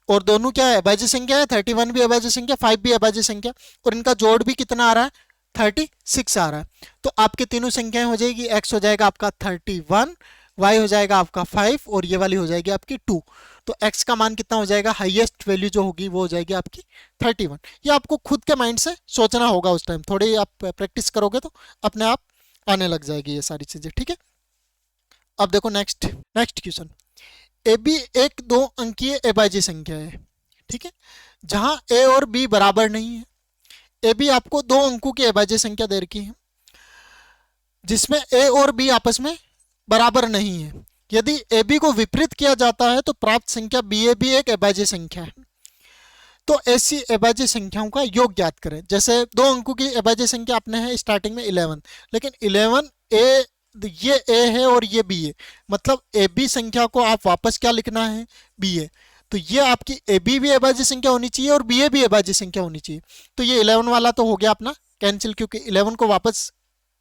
Speaker 1: और दोनों क्या है, अभाज्य संख्या है, 31 भी अभाज्य संख्या, 5 भी अभाज्य संख्या, और इनका जोड़ भी कितना आ रहा है, 36 आ रहा है। तो आपके तीनों संख्याएं हो जाएगी, x हो जाएगा आपका 31, y हो जाएगा आपका 5, और ये वाली हो जाएगी आपकी 2। तो x का मान कितना हो जाएगा, हाईएस्ट वैल्यू जो होगी वो हो जाएगी आपकी 31। ये आपको खुद के माइंड से सोचना होगा, उस टाइम थोड़ी आप प्रैक्टिस करोगे तो अपने आप आने लग जाएगी ये सारी चीजें। ठीक है, अब देखो next next question. A B एक दो अंकीय अभाज्य संख्या है। ठीक है, जहां ए और बी बराबर नहीं है। ए बी आपको दो अंकों की अभाज्य संख्या दे रखी है, जिसमें ए और बी आपस में बराबर नहीं है। यदि ए बी को विपरीत किया जाता है तो प्राप्त संख्या बी ए बी एक अभाज्य संख्या है। तो ऐसी अभाज्य संख्याओं का योग ज्ञात करें। जैसे दो अंकों की अभाज्य संख्या आपने है स्टार्टिंग में 11, लेकिन 11 ए, ये ए है और ये बी है, मतलब ए बी संख्या को आप वापस क्या लिखना है, बी है। तो ये आपकी ए बी भी अभाज्य संख्या होनी चाहिए और बी ए भी अभाज्य संख्या होनी चाहिए। तो ये 11 वाला तो हो गया अपना कैंसिल, क्योंकि 11 को वापस,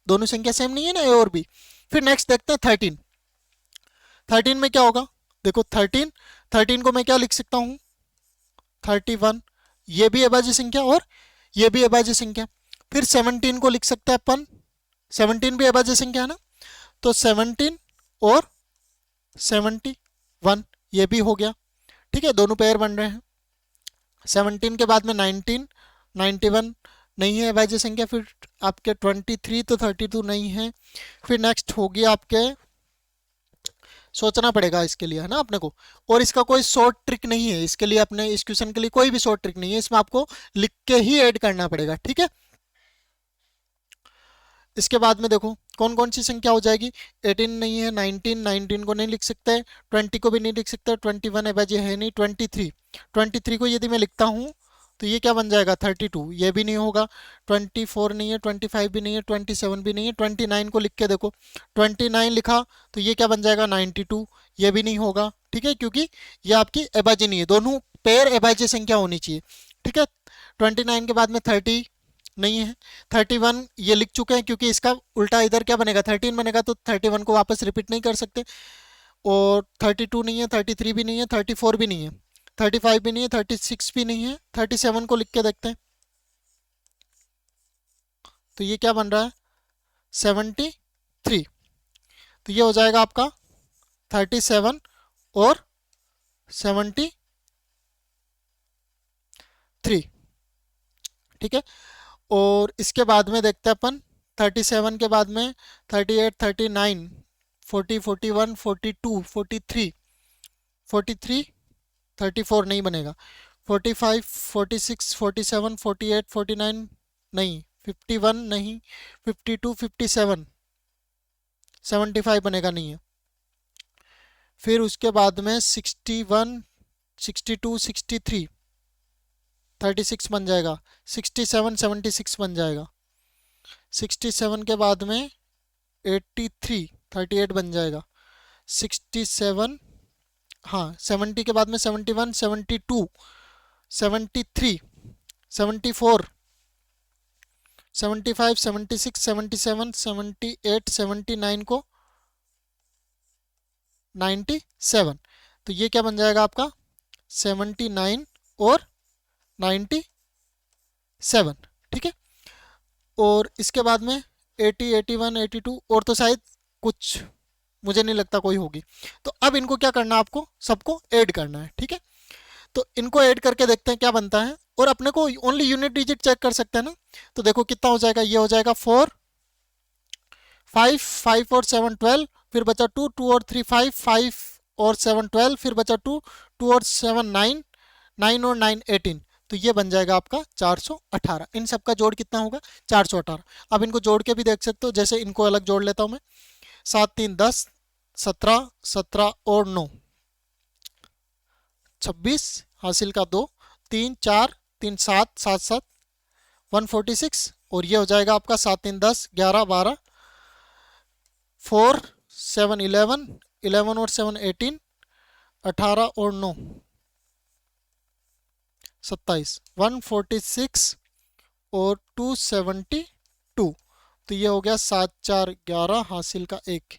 Speaker 1: दोनों संख्या सेम नहीं है ना, ए और बी। फिर नेक्स्ट देखते हैं 13। 13 में क्या होगा, देखो 13 को मैं क्या लिख सकता हूँ, 31, ये भी अभाज्य संख्या और ये भी अभाज्य संख्या। फिर 17 को लिख सकते हैं अपन, 17 भी अभाज्य संख्या है ना, तो 17 और 71 ये भी हो गया। ठीक है, दोनों पेयर बन रहे हैं। 17 के बाद में 19, 91 नहीं है अभाज्य संख्या। फिर आपके 23, तो 32 नहीं है। फिर नेक्स्ट होगी आपके, सोचना पड़ेगा इसके लिए है ना अपने को, और इसका कोई शॉर्ट ट्रिक नहीं है इसके लिए, अपने इस क्वेश्चन के लिए कोई भी शॉर्ट ट्रिक नहीं है, इसमें आपको लिख के ही ऐड करना पड़ेगा। ठीक है, इसके बाद में देखो कौन कौन सी संख्या हो जाएगी, 18 नहीं है, 19 को नहीं लिख सकते, 20 को भी नहीं लिख सकते, 21 अभाज्य है नहीं, 23 को यदि मैं लिखता हूँ तो ये क्या बन जाएगा, 32, ये भी नहीं होगा, 24 नहीं है, 25 भी नहीं है, 27 भी नहीं है, 29 को लिख के देखो, 29 लिखा तो ये क्या बन जाएगा, 92, ये भी नहीं होगा। ठीक है, क्योंकि ये आपकी अभाज्य नहीं है, दोनों पेयर अभाज्य संख्या होनी चाहिए। ठीक है, 29 के बाद में 30 नहीं है, 31 ये लिख चुके हैं, क्योंकि इसका उल्टा इधर क्या बनेगा, 13 बनेगा, तो 31 को वापस रिपीट नहीं कर सकते। और 32 नहीं है, 33 भी नहीं है, 34 भी नहीं है, 35 भी नहीं है, 36 भी नहीं है, 37 को लिख के देखते हैं, तो ये क्या बन रहा है, 73। तो ये हो जाएगा आपका 37 और 73। ठीक है, और इसके बाद में देखते हैं अपन 37 के बाद में 38, 39, 40, 41, 42, 43, 43, 34 नहीं बनेगा, 45, 46, 47, 48, 49 नहीं, 51 नहीं, 52, 57, 75 बनेगा नहीं है। फिर उसके बाद में 61, 62, 63, 36 बन जाएगा, 67, 76 बन जाएगा। 67 के बाद में 83, 38 बन जाएगा, 67, हाँ 70 के बाद में 71, 72, 73, 74, 75, 76, 77, 78, 79 को 97, तो ये क्या बन जाएगा आपका 79 और 97, ठीक है। और इसके बाद में 80, 81, 82 और तो शायद कुछ मुझे नहीं लगता कोई होगी। तो अब इनको क्या करना है, आपको सबको ऐड करना है, ठीक है। तो इनको ऐड करके देखते हैं क्या बनता है, और अपने को ओनली यूनिट डिजिट चेक कर सकते हैं ना। तो देखो कितना हो जाएगा, ये हो जाएगा 4, 5, 5 और 7 12, फिर बचा 2, 2 और 3 5, 5 और 7 12, फिर बचा 2, 2 और 7 9, 9 और 9 18, तो ये बन जाएगा आपका 418। इन सब का जोड़ कितना होगा, 418। अब इनको जोड़ के भी देख सकते हो, जैसे इनको अलग जोड़ लेता हूं मैं, 7 3 10, 17, 17 और 9 26, हासिल का 2, 3 4, 3 7, 7 7 146, और ये हो जाएगा आपका 7 3 10, 11 12, 4 7 11, 11 और 7 18, 18 और 9 27, 146 और 272, तो ये हो गया 7 4 11, हासिल का 1,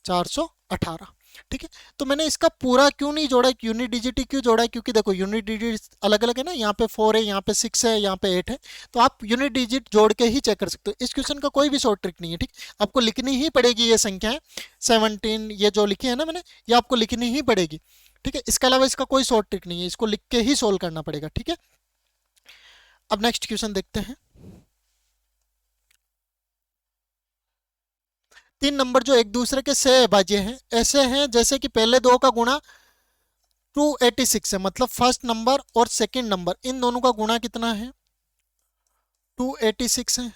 Speaker 1: 418, ठीक है। तो मैंने इसका पूरा क्यों नहीं जोड़ा, यूनिट डिजिट ही क्यों जोड़ा है, क्योंकि देखो यूनिट डिजिट अलग अलग है ना, यहाँ पे 4 है, यहाँ पे 6 है, यहाँ पे 8 है, तो आप यूनिट डिजिट जोड़ के ही चेक कर सकते हो। इस क्वेश्चन का कोई भी शॉर्ट ट्रिक नहीं है, ठीक, आपको लिखनी ही पड़ेगी ये संख्याएं 17, ये जो लिखी है ना मैंने, ये आपको लिखनी ही पड़ेगी, ठीक है। इसके अलावा इसका कोई शॉर्ट ट्रिक नहीं है, इसको लिख के ही सोल्व करना पड़ेगा, ठीक है। अब नेक्स्ट क्वेश्चन देखते हैं। 3 नंबर जो एक दूसरे के सहभाज्य हैं, ऐसे हैं जैसे कि पहले दो का गुणा 286 है, मतलब फर्स्ट नंबर और सेकंड नंबर इन दोनों का गुणा कितना है, 286 है।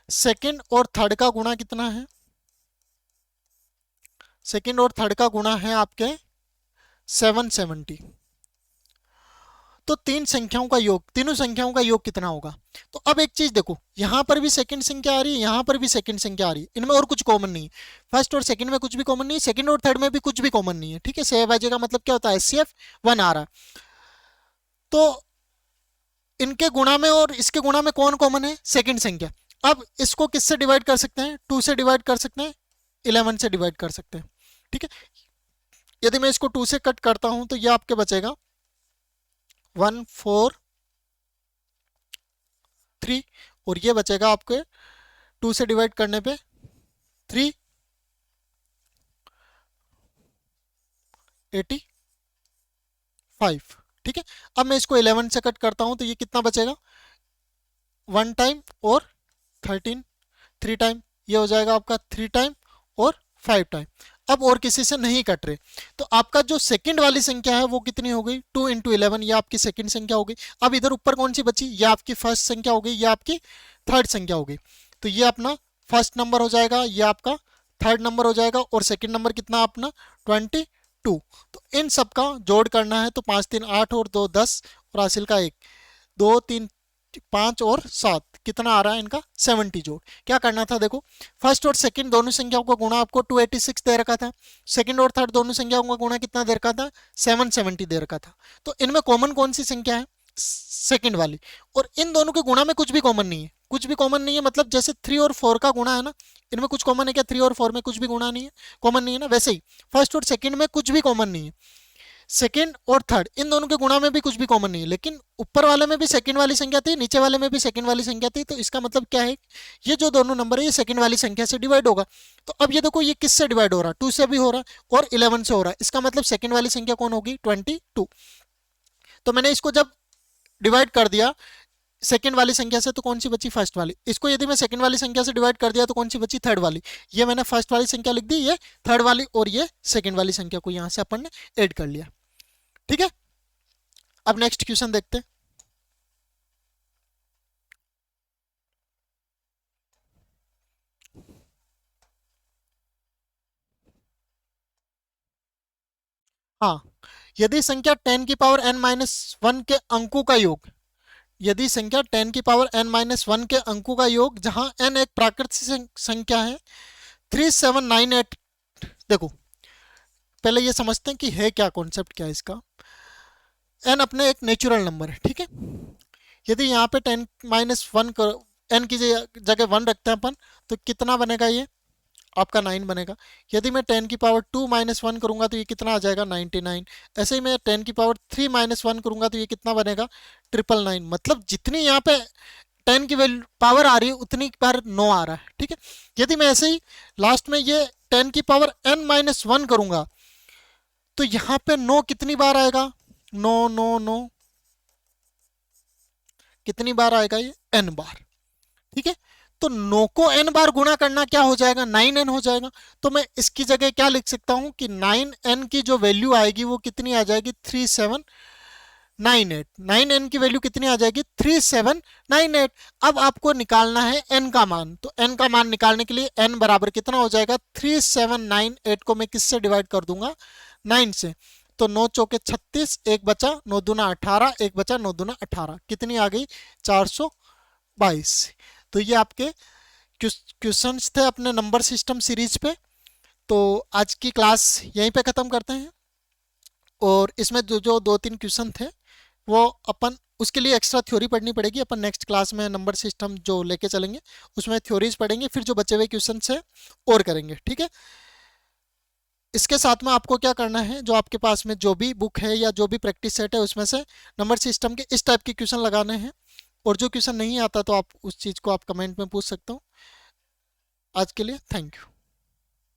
Speaker 1: सेकंड और थर्ड का गुणा कितना है, सेकंड और थर्ड का गुणा है आपके 770। तो तीन संख्याओं का योग, तीनों संख्याओं का योग कितना होगा। तो अब एक चीज देखो, यहां पर भी सेकंड संख्या आ रही है, यहां पर भी सेकंड संख्या आ रही है, इनमें और कुछ कॉमन नहीं है, फर्स्ट और सेकंड में कुछ भी कॉमन नहीं है, सेकंड और थर्ड में भी कुछ भी कॉमन नहीं है, ठीक है। सहभाज्य का मतलब क्या होता है, एचसीएफ 1 आ रहा है। तो इनके गुणा में और इसके गुणा में कौन कॉमन है, सेकंड संख्या। अब इसको किससे डिवाइड कर सकते हैं, 2 से डिवाइड कर सकते हैं, 11 से डिवाइड कर सकते हैं, ठीक है। यदि मैं इसको 2 से कट करता हूं तो ये आपके बचेगा 1 4 3, और ये बचेगा आपके 2 से डिवाइड करने पे 3 85, ठीक है। अब मैं इसको 11 से कट करता हूं तो ये कितना बचेगा, 1 टाइम और 13, 3 टाइम, ये हो जाएगा आपका 3 टाइम और 5 टाइम। अब और किसी से नहीं कट रहे, तो आपका जो सेकंड वाली संख्या है वो कितनी हो गई, 2 × 11, ये आपकी सेकंड संख्या हो गई। अब इधर ऊपर कौन सी बची, ये आपकी फर्स्ट संख्या हो गई, ये आपकी थर्ड संख्या हो गई। तो ये अपना फर्स्ट नंबर हो जाएगा, ये आपका थर्ड नंबर हो जाएगा, और सेकंड नंबर कितना अपना 22। तो इन सब का जोड़ करना है, तो 5 3 8 और 2 10, और हासिल का 1, 2 3 5 और 7, कितना आ रहा है इनका 70 जोड़। क्या करना था, देखो फर्स्ट और सेकंड दोनों संख्याओं का गुणा आपको 286 दे रखा था, सेकंड और थर्ड दोनों संख्याओं का गुणा कितना दे रखा था, 770 दे रखा था। तो इनमें कॉमन कौन सी संख्या है, सेकंड वाली। और इन दोनों के गुणा में कुछ भी कॉमन नहीं है, कुछ भी कॉमन नहीं है, मतलब जैसे 3 और 4 का गुणा है ना, इनमें कुछ कॉमन है क्या, 3 और 4 में कुछ भी गुणा नहीं है, कॉमन नहीं है ना, वैसे ही फर्स्ट और सेकंड में कुछ भी कॉमन नहीं है, सेकेंड और थर्ड इन दोनों के गुणा में भी कुछ भी कॉमन नहीं है, लेकिन ऊपर वाले में भी सेकंड वाली संख्या थी, नीचे वाले में भी सेकंड वाली संख्या थी। तो इसका मतलब क्या है, ये जो दोनों नंबर है ये सेकंड वाली संख्या से डिवाइड होगा। तो अब ये देखो ये किससे डिवाइड हो रहा है, 2 से भी हो रहा है और 11 से हो रहा है, इसका मतलब सेकंड वाली संख्या कौन होगी, 22। तो मैंने इसको जब डिवाइड कर दिया सेकंड वाली संख्या से, तो कौन सी बची, फर्स्ट वाली। इसको यदि मैं सेकंड वाली संख्या से डिवाइड कर दिया तो कौन सी बची, थर्ड वाली। ये मैंने फर्स्ट वाली संख्या लिख दी, ये थर्ड वाली, और ये सेकंड वाली संख्या को यहां से अपन ने ऐड कर लिया, ठीक है। अब नेक्स्ट क्वेश्चन देखते हैं। हाँ, यदि संख्या 10 की पावर n-1 के अंकों का योग, यदि संख्या 10 की पावर n-1 के अंकों का योग, जहां n एक प्राकृतिक संख्या है, 3798, देखो पहले ये समझते हैं कि है क्या, कॉन्सेप्ट क्या है इसका। एन अपने एक नेचुरल नंबर है, ठीक है। यदि यहाँ पे 10 - 1 करो, एन की जगह 1 रखते हैं अपन, तो कितना बनेगा ये आपका 9 बनेगा। यदि मैं 10⁻2 - 1 करूंगा तो ये कितना आ जाएगा 99। ऐसे ही मैं 10⁻3 - 1 करूंगा तो ये कितना बनेगा 999। मतलब जितनी यहाँ पे 10 की वैल्यू पावर आ रही है उतनी बार 9 आ रहा है, ठीक है। यदि मैं ऐसे ही लास्ट में ये 10⁻n - 1 करूंगा तो यहाँ पे 9 कितनी बार आएगा, 9 9 9, कितनी बार आएगा ये n बार, ठीक है। तो 9 को n बार गुणा करना क्या हो जाएगा 9n हो जाएगा। तो मैं इसकी जगह क्या लिख सकता हूं कि 9n की जो वैल्यू आएगी वो कितनी आ जाएगी 3798। 9n की वैल्यू कितनी आ जाएगी 3798। अब आपको निकालना है n का मान, तो n का मान निकालने के लिए n बराबर कितना हो जाएगा 3798 को मैं किससे डिवाइड कर दूंगा 9 से। तो 9 चौके 36, 1 बचा 9 दूना 18, 1 बचा 9 दूना 18, कितनी आ गई 422। तो ये आपके क्वेश्चंस थे अपने नंबर सिस्टम सीरीज पे। तो आज की क्लास यहीं पे ख़त्म करते हैं, और इसमें जो जो 2-3 क्वेश्चन थे वो अपन उसके लिए एक्स्ट्रा थ्योरी पढ़नी पड़ेगी। अपन नेक्स्ट क्लास में नंबर सिस्टम जो लेके चलेंगे उसमें थ्योरीज पढ़ेंगे, फिर जो बचे हुए क्वेश्चन है और करेंगे, ठीक है। इसके साथ में आपको क्या करना है, जो आपके पास में जो भी बुक है या जो भी प्रैक्टिस सेट है उसमें से नंबर सिस्टम के इस टाइप के क्वेश्चन लगाने हैं, और जो क्वेश्चन नहीं आता तो आप उस चीज़ को आप कमेंट में पूछ सकते हो। आज के लिए थैंक यू।